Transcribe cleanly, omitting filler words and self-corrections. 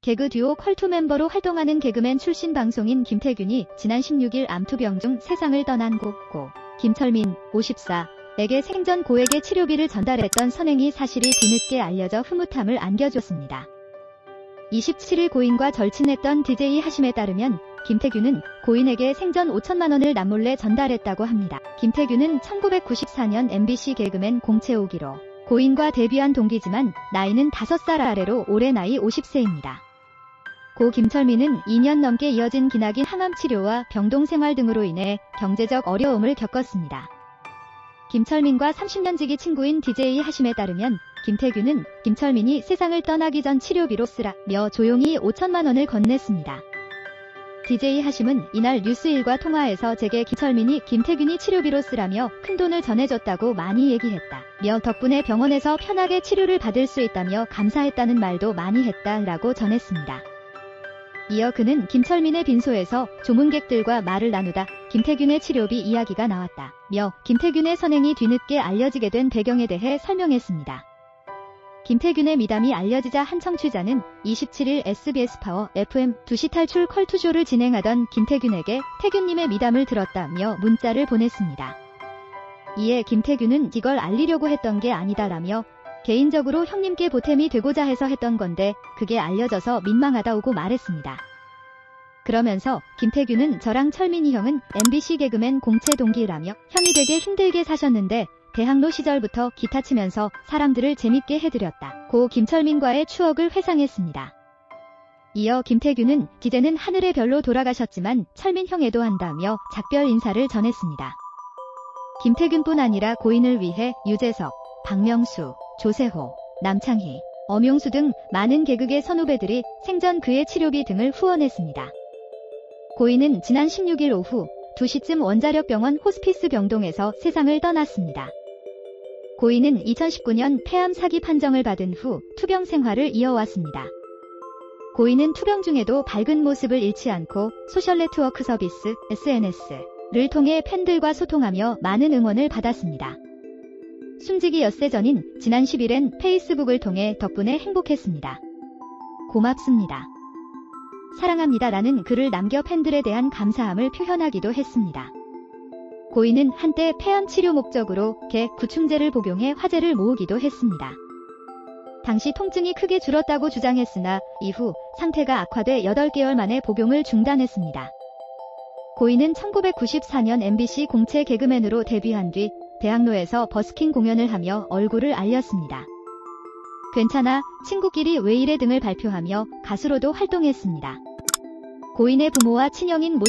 개그 듀오 컬투 멤버로 활동하는 개그맨 출신 방송인 김태균이 지난 16일 암투병 중 세상을 떠난 고 김철민, 54에게 생전 고액의 치료비를 전달했던 선행이 사실이 뒤늦게 알려져 흐뭇함을 안겨줬습니다. 27일 고인과 절친했던 DJ 하심에 따르면 김태균은 고인에게 생전 5천만 원을 남몰래 전달했다고 합니다. 김태균은 1994년 MBC 개그맨 공채오기로 고인과 데뷔한 동기지만 나이는 5살 아래로 올해 나이 50세입니다. 고 김철민은 2년 넘게 이어진 기나긴 항암 치료와 병동 생활 등으로 인해 경제적 어려움을 겪었습니다. 김철민과 30년 지기 친구인 DJ 하심에 따르면 김태균은 김철민이 세상을 떠나기 전 치료비로 쓰라며 조용히 5천만 원을 건넸습니다. DJ 하심은 이날 뉴스1과 통화에서 제게 김철민이 김태균이 치료비로 쓰라며 큰돈을 전해줬다고 많이 얘기했다며 덕분에 병원에서 편하게 치료를 받을 수 있다며 감사했다는 말도 많이 했다라고 전했습니다. 이어 그는 김철민의 빈소에서 조문객들과 말을 나누다 김태균의 치료비 이야기가 나왔다며 김태균의 선행이 뒤늦게 알려지게 된 배경에 대해 설명했습니다. 김태균의 미담이 알려지자 한 청취자는 27일 SBS 파워 FM 2시 탈출 컬투쇼를 진행하던 김태균에게 태균님의 미담을 들었다며 문자를 보냈습니다. 이에 김태균은 이걸 알리려고 했던 게 아니다라며 개인적으로 형님께 보탬이 되고자 해서 했던 건데 그게 알려져서 민망하다고 말했습니다. 그러면서 김태균은 저랑 철민이 형은 MBC 개그맨 공채 동기라며 형이 되게 힘들게 사셨는데 대학로 시절부터 기타 치면서 사람들을 재밌게 해드렸다. 고 김철민과의 추억을 회상했습니다. 이어 김태균은 이제는 하늘의 별로 돌아가셨지만 철민 형 애도한다며 작별 인사를 전했습니다. 김태균뿐 아니라 고인을 위해 유재석, 박명수, 조세호, 남창희, 엄용수 등 많은 개그계 선후배들이 생전 그의 치료비 등을 후원했습니다. 고인은 지난 16일 오후 2시쯤 원자력병원 호스피스 병동에서 세상을 떠났습니다. 고인은 2019년 폐암 사기 판정을 받은 후 투병 생활을 이어왔습니다. 고인은 투병 중에도 밝은 모습을 잃지 않고 소셜 네트워크 서비스 SNS를 통해 팬들과 소통하며 많은 응원을 받았습니다. 숨지기 엿새 전인 지난 10일엔 페이스북을 통해 덕분에 행복했습니다. 고맙습니다. 사랑합니다라는 글을 남겨 팬들에 대한 감사함을 표현하기도 했습니다. 고인은 한때 폐암 치료 목적으로 개 구충제를 복용해 화제를 모으기도 했습니다. 당시 통증이 크게 줄었다고 주장했으나 이후 상태가 악화돼 8개월 만에 복용을 중단했습니다. 고인은 1994년 MBC 공채 개그맨으로 데뷔한 뒤 대학로에서 버스킹 공연을 하며 얼굴을 알렸습니다. 괜찮아, 친구끼리 왜 이래 등을 발표하며 가수로도 활동했습니다. 고인의 부모와 친형인 모